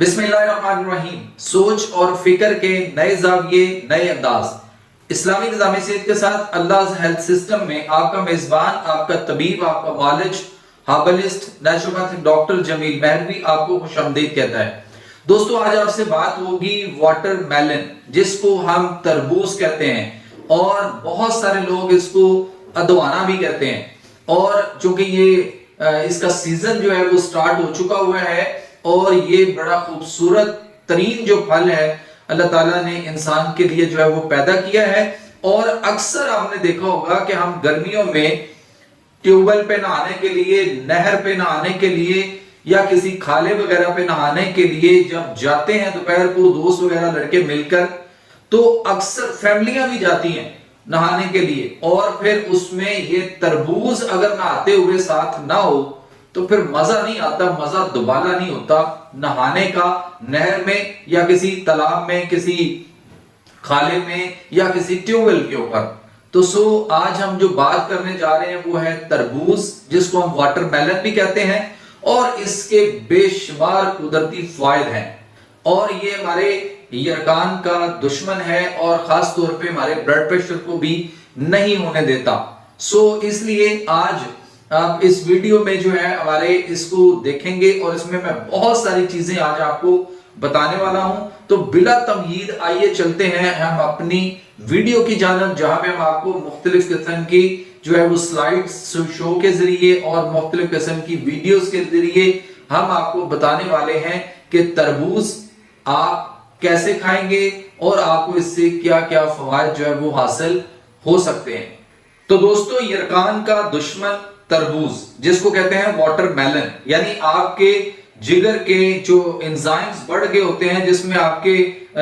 بسم اللہ الرحمن الرحیم۔ سوچ اور فکر کے نئے زاویے، نئے انداز، اسلامی نظام صحت کے ساتھ اللہ ہیلتھ سسٹم میں آپ کا میزبان، آپ کا طبیب، آپ کا معالج، ہربلسٹ، نیچروپیتھک ڈاکٹر جمیل مہروی آپ کو خوش آمدید کہتا ہے۔ دوستو آج آپ سے بات ہوگی واٹر میلن، جس کو ہم تربوز کہتے ہیں اور بہت سارے لوگ اس کو ادوانا بھی کہتے ہیں، اور چونکہ یہ اس کا سیزن جو ہے وہ سٹارٹ ہو چکا ہوا ہے اور یہ بڑا خوبصورت ترین جو پھل ہے اللہ تعالیٰ نے انسان کے لیے جو ہے وہ پیدا کیا ہے۔ اور اکثر آپ نے دیکھا ہوگا کہ ہم گرمیوں میں ٹیوب ویل پہ نہانے کے لیے، نہر پہ نہانے کے لیے یا کسی کھالے وغیرہ پہ نہانے کے لیے جب جاتے ہیں دوپہر کو دوست وغیرہ لڑکے مل کر، تو اکثر فیملیاں بھی جاتی ہیں نہانے کے لیے، اور پھر اس میں یہ تربوز اگر نہاتے ہوئے ساتھ نہ ہو تو پھر مزہ نہیں آتا، مزہ دوبالا نہیں ہوتا نہانے کا نہر میں یا کسی تالاب میں، کسی کھالے میں یا کسی ٹیوب ویل کے اوپر۔ تو آج ہم جو بات کرنے جا رہے ہیں وہ ہے تربوز، جس کو ہم واٹر میلن بھی کہتے ہیں، اور اس کے بے شمار قدرتی فوائد ہیں، اور یہ ہمارے یرکان کا دشمن ہے اور خاص طور پہ ہمارے بلڈ پریشر کو بھی نہیں ہونے دیتا۔ اس لیے آج آپ اس ویڈیو میں جو ہے ہمارے اس کو دیکھیں گے، اور اس میں بہت ساری چیزیں آج آپ کو بتانے والا ہوں۔ تو بلا تمہید آئیے چلتے ہیں ہم اپنی ویڈیو کی جانب، جہاں پہ ہم آپ کو مختلف قسم کی جو ہے وہ سلائیڈ شو کے ذریعے اور مختلف قسم کی ویڈیوز کے ذریعے ہم آپ کو بتانے والے ہیں کہ تربوز آپ کیسے کھائیں گے اور آپ کو اس سے کیا کیا فوائد جو ہے وہ حاصل ہو سکتے ہیں۔ تو دوستو، یرکان کا دشمن تربوز، جس کو کہتے ہیں واٹر میلن، یعنی آپ کے جگر کے جو انزائمز بڑھ گئے ہوتے ہیں، جس میں آپ کے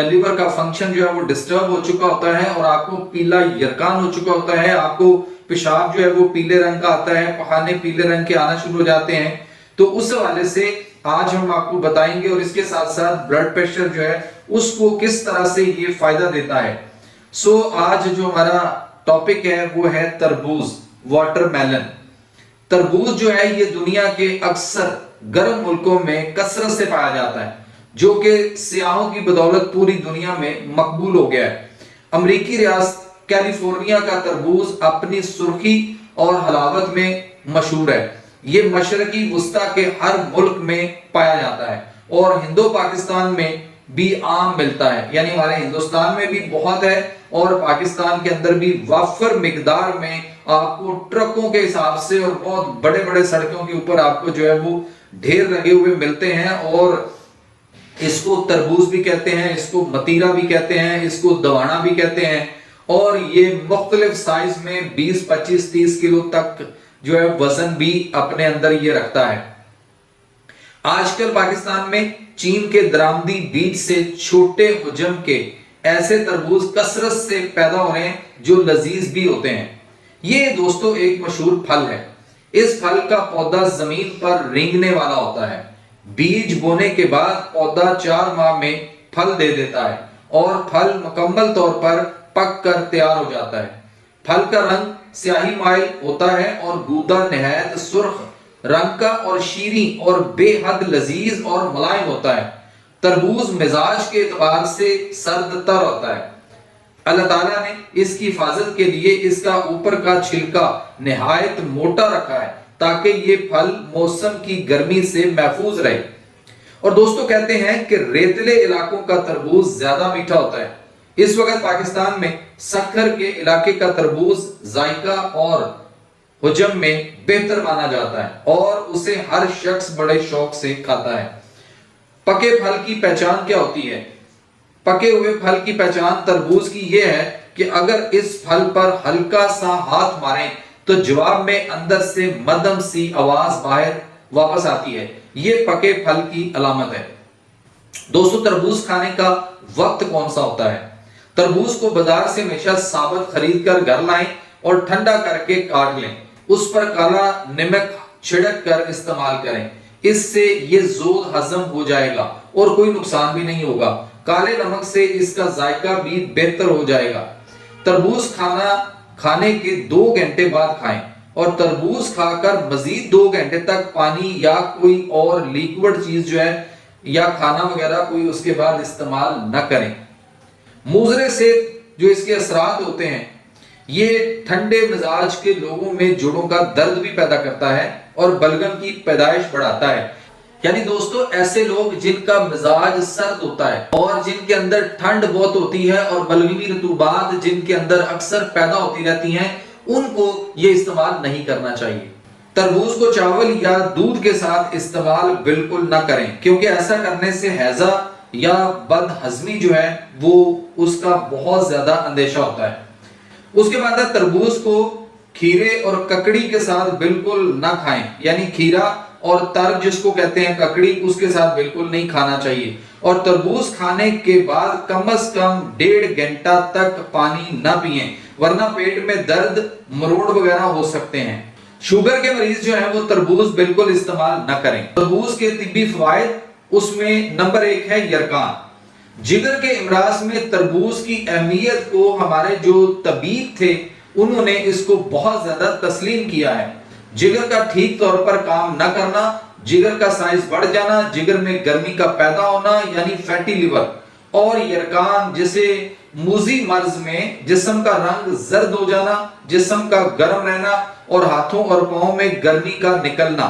لیور کا فنکشن جو ہے وہ ڈسٹرب ہو چکا ہوتا ہے اور آپ کو پیلا یرکان ہو چکا ہوتا ہے، آپ کو پیشاب جو ہے وہ پیلے رنگ کا آتا ہے، پخانے پیلے رنگ کے آنا شروع ہو جاتے ہیں۔ تو اس حوالے سے آج ہم آپ کو بتائیں گے، اور اس کے ساتھ ساتھ بلڈ پریشر جو ہے اس کو کس طرح سے یہ فائدہ دیتا ہے۔ آج جو ہمارا ٹاپک ہے وہ ہے تربوز، واٹر میلن۔ تربوز جو ہے یہ دنیا کے اکثر گرم ملکوں میں کثرت سے پایا جاتا ہے، جو کہ سیاحوں کی بدولت پوری دنیا میں مقبول ہو گیا ہے۔ امریکی ریاست کیلیفورنیا کا تربوز اپنی سرخی اور حلاوت میں مشہور ہے۔ یہ مشرقی وسطی کے ہر ملک میں پایا جاتا ہے اور ہندو پاکستان میں بھی عام ملتا ہے، یعنی ہمارے ہندوستان میں بھی بہت ہے اور پاکستان کے اندر بھی وافر مقدار میں آپ کو ٹرکوں کے حساب سے اور بہت بڑے بڑے سڑکوں کے اوپر آپ کو جو ہے وہ ڈھیر لگے ہوئے ملتے ہیں۔ اور اس کو تربوز بھی کہتے ہیں، اس کو متیرا بھی کہتے ہیں، اس کو دوانا بھی کہتے ہیں، اور یہ مختلف سائز میں 20، 25، 30 کلو تک جو ہے وزن بھی اپنے اندر یہ رکھتا ہے۔ آج کل پاکستان میں چین کے درامدی بیج سے چھوٹے حجم کے ایسے تربوز کثرت سے پیدا ہو رہے ہیں جو لذیذ بھی ہوتے ہیں۔ یہ دوستو ایک مشہور پھل ہے۔ اس پھل کا پودا زمین پر رینگنے والا ہوتا ہے۔ بیج بونے کے بعد پودا 4 ماہ میں پھل دے دیتا ہے اور پھل مکمل طور پر پک کر تیار ہو جاتا ہے۔ پھل کا رنگ سیاہی مائل ہوتا ہے اور گودا نہایت سرخ رنگ کا اور شیریں اور بے حد لذیذ اور ملائم ہوتا ہے۔ تربوز مزاج کے اعتبار سے سرد تر ہوتا ہے۔ اللہ تعالیٰ نے اس کی حفاظت کے لیے اس کا اوپر کا چھلکا نہایت موٹا رکھا ہے تاکہ یہ پھل موسم کی گرمی سے محفوظ رہے۔ اور دوستو کہتے ہیں کہ ریتلے علاقوں کا تربوز زیادہ میٹھا ہوتا ہے۔ اس وقت پاکستان میں سکھر کے علاقے کا تربوز ذائقہ اور حجم میں بہتر مانا جاتا ہے اور اسے ہر شخص بڑے شوق سے کھاتا ہے۔ پکے پھل کی پہچان کیا ہوتی ہے؟ پکے ہوئے پھل کی پہچان تربوز کی یہ ہے کہ اگر اس پھل پر ہلکا سا ہاتھ ماریں تو جواب میں اندر سے مدھم سی آواز باہر واپس آتی ہے۔ یہ پکے پھل کی علامت ہے۔ دوستو تربوز کھانے کا وقت کون سا ہوتا ہے؟ تربوز کو بازار سے ہمیشہ ثابت خرید کر گھر لائیں اور ٹھنڈا کر کے کاٹ لیں۔ اس پر کالا نمک چھڑک کر استعمال کریں، اس سے یہ زود ہضم ہو جائے گا اور کوئی نقصان بھی نہیں ہوگا۔ کالے نمک سے اس کا ذائقہ بھی بہتر ہو جائے گا۔ تربوز کھانے کے 2 گھنٹے بعد کھائیں، اور تربوز کھا کر مزید 2 گھنٹے تک پانی یا کوئی اور لیکوڈ چیز جو ہے یا کھانا وغیرہ کوئی اس کے بعد استعمال نہ کریں۔ مضر سے جو اس کے اثرات ہوتے ہیں، یہ ٹھنڈے مزاج کے لوگوں میں جوڑوں کا درد بھی پیدا کرتا ہے اور بلغم کی پیدائش بڑھاتا ہے۔ یعنی دوستو ایسے لوگ جن کا مزاج سرد ہوتا ہے اور جن کے اندر ٹھنڈ بہت ہوتی ہے اور بلغمی رطوبات جن کے اندر اکثر پیدا ہوتی رہتی ہیں، ان کو یہ استعمال نہیں کرنا چاہیے۔ تربوز کو چاول یا دودھ کے ساتھ استعمال بالکل نہ کریں، کیونکہ ایسا کرنے سے ہیضہ یا بد ہضمی جو ہے وہ اس کا بہت زیادہ اندیشہ ہوتا ہے۔ اس کے بعد تربوز کو کھیرے اور ککڑی کے ساتھ بالکل نہ کھائیں، یعنی کھیرا اور تر جس کو کہتے ہیں ککڑی، اس کے ساتھ بالکل نہیں کھانا چاہیے۔ اور تربوز کھانے کے بعد کم از کم 1.5 گھنٹہ تک پانی نہ پئیں، ورنہ پیٹ میں درد، مروڑ وغیرہ ہو سکتے ہیں۔ شوگر کے مریض جو ہیں وہ تربوز بالکل استعمال نہ کریں۔ تربوز کے طبی فوائد، اس میں نمبر 1 ہے یرقان۔ جگر کے امراض میں تربوز کی اہمیت کو ہمارے جو طبیب تھے انہوں نے اس کو بہت زیادہ تسلیم کیا ہے۔ جگر کا ٹھیک طور پر کام نہ کرنا، جگر کا سائز بڑھ جانا، جگر میں گرمی کا پیدا ہونا یعنی فیٹی لیور، اور یرقان جسے موذی مرض میں جسم کا رنگ زرد ہو جانا، جسم کا گرم رہنا اور ہاتھوں اور پاؤں میں گرمی کا نکلنا،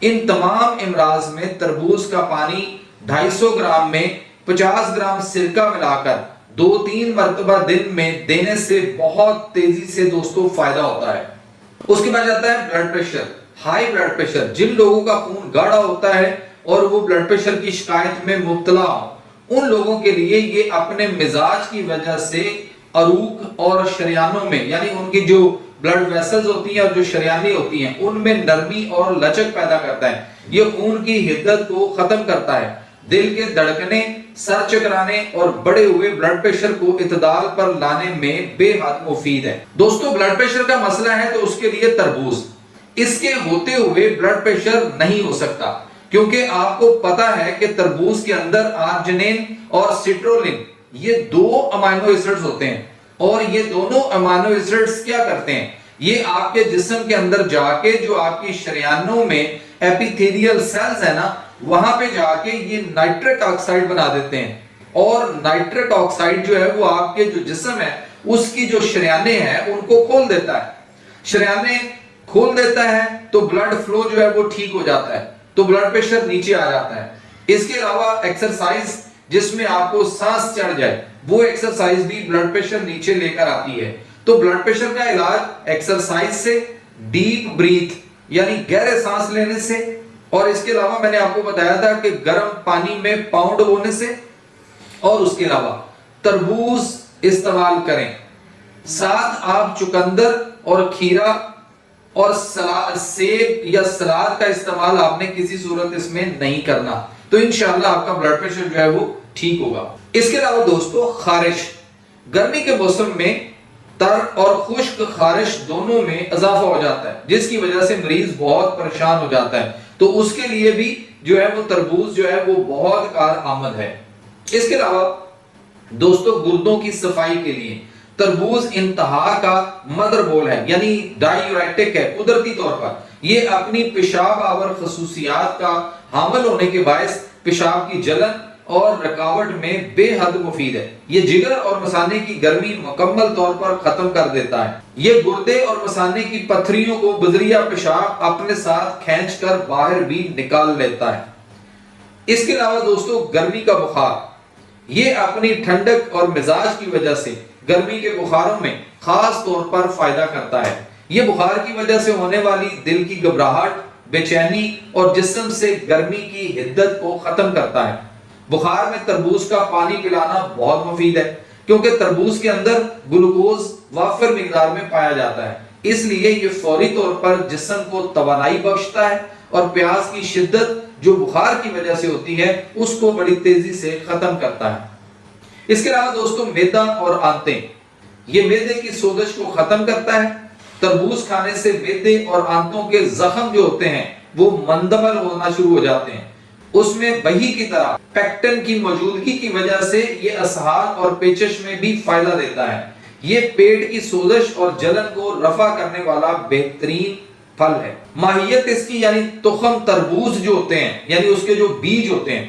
ان تمام امراض میں تربوز کا پانی 250 گرام میں 50 گرام سرکہ ملا کر 2-3 مرتبہ دن میں دینے سے بہت تیزی سے دوستوں فائدہ ہوتا ہے۔ اس کے بعد جاتا ہے blood pressure, high blood pressure. جن لوگوں کا خون گاڑھا ہوتا ہے اور وہ بلڈ پریشر کی شکایت میں مبتلا ہوں، ان لوگوں کے لیے یہ اپنے مزاج کی وجہ سے عروق اور شریانوں میں، یعنی ان کی جو بلڈ ویسلز ہوتی ہیں اور جو شریانیں ہوتی ہیں ان میں نرمی اور لچک پیدا کرتا ہے۔ یہ خون کی حدت کو ختم کرتا ہے، دل کے دھڑکنے، سر چکرانے اور بڑے ہوئے بلڈ پریشر کو اعتدال پر لانے میں بے حد مفید ہے۔ دوستو بلڈ پریشر کا مسئلہ ہے تو اس کے لیے تربوز، اس کے ہوتے ہوئے بلڈ پریشر نہیں ہو سکتا، کیونکہ آپ کو پتا ہے کہ تربوز کے اندر آرجنین اور سٹرولن یہ 2 امینو ایسڈز ہوتے ہیں، اور یہ دونوں امینو ایسڈز کیا کرتے ہیں، یہ آپ کے جسم کے اندر جا کے جو آپ کی شریانوں میں ایپیتھیلیل سیلز ہیں نا، وہاں پہ جا کے یہ نائٹرک آکسائڈ بنا دیتے ہیں، اور نائٹرک آکسائڈ جو ہے وہ آپ کے جو جسم ہے اس کی جو شریانیں ہیں ان کو کھول دیتا ہے۔ شریانیں کھول دیتا ہے تو بلڈ فلو جو ہے وہ ٹھیک ہو جاتا ہے، تو بلڈ پریشر نیچے آ جاتا ہے۔ اس کے علاوہ ایکسرسائز جس میں آپ کو سانس چڑھ جائے، وہ ایکسرسائز بھی بلڈ پریشر نیچے لے کر آتی ہے۔ تو بلڈ پریشر کا علاج ایکسرسائز سے، ڈیپ بریتھ یعنی گہرے سانس لینے سے، اور اس کے علاوہ میں نے آپ کو بتایا تھا کہ گرم پانی میں پاؤنڈ ہونے سے، اور اس کے علاوہ تربوز استعمال کریں۔ ساتھ آپ چقندر اور کھیرا اور سیب یا سلاد کا استعمال آپ نے کسی صورت اس میں نہیں کرنا، تو انشاءاللہ آپ کا بلڈ پریشر جو ہے وہ ٹھیک ہوگا۔ اس کے علاوہ دوستو خارش، گرمی کے موسم میں تر اور خشک خارش دونوں میں اضافہ ہو جاتا ہے، جس کی وجہ سے مریض بہت پریشان ہو جاتا ہے، تو اس کے لیے بھی جو ہے وہ تربوز جو ہے وہ بہت کارآمد ہے۔ اس کے علاوہ دوستو گردوں کی صفائی کے لیے تربوز انتہا کا مدر بول ہے، یعنی ڈائیوریٹک ہے قدرتی طور پر۔ یہ اپنی پیشاب آور خصوصیات کا حامل ہونے کے باعث پیشاب کی جلن اور رکاوٹ میں بے حد مفید ہے۔ یہ جگر اور مثانے کی گرمی مکمل طور پر ختم کر دیتا ہے۔ یہ گردے اور مثانے کی پتھریوں کو بذریعہ پیشاب اپنے ساتھ کھینچ کر باہر بھی نکال لیتا ہے۔ اس کے علاوہ دوستو گرمی کا بخار، یہ اپنی ٹھنڈک اور مزاج کی وجہ سے گرمی کے بخاروں میں خاص طور پر فائدہ کرتا ہے۔ یہ بخار کی وجہ سے ہونے والی دل کی گھبراہٹ، بے چینی اور جسم سے گرمی کی حدت کو ختم کرتا ہے۔ بخار میں تربوز کا پانی پلانا بہت مفید ہے، کیونکہ تربوز کے اندر گلوکوز وافر مقدار میں پایا جاتا ہے، اس لیے یہ فوری طور پر جسم کو توانائی بخشتا ہے اور پیاس کی شدت جو بخار کی وجہ سے ہوتی ہے اس کو بڑی تیزی سے ختم کرتا ہے۔ اس کے علاوہ دوستو معدہ اور آنتیں، یہ معدے کی سوزش کو ختم کرتا ہے۔ تربوز کھانے سے معدے اور آنتوں کے زخم جو ہوتے ہیں وہ مندمل ہونا شروع ہو جاتے ہیں۔ اس میں بہی کی طرح پیکٹن کی موجودگی کی وجہ سے یہ اسہال اور پیچش میں بھی فائدہ دیتا ہے۔ یہ پیٹ کی سوزش اور جلن کو رفع کرنے والا بہترین پھل ہے۔ ماہیت اس کی یعنی تخم تربوز جو ہوتے ہیں، یعنی اس کے جو بیج ہوتے ہیں،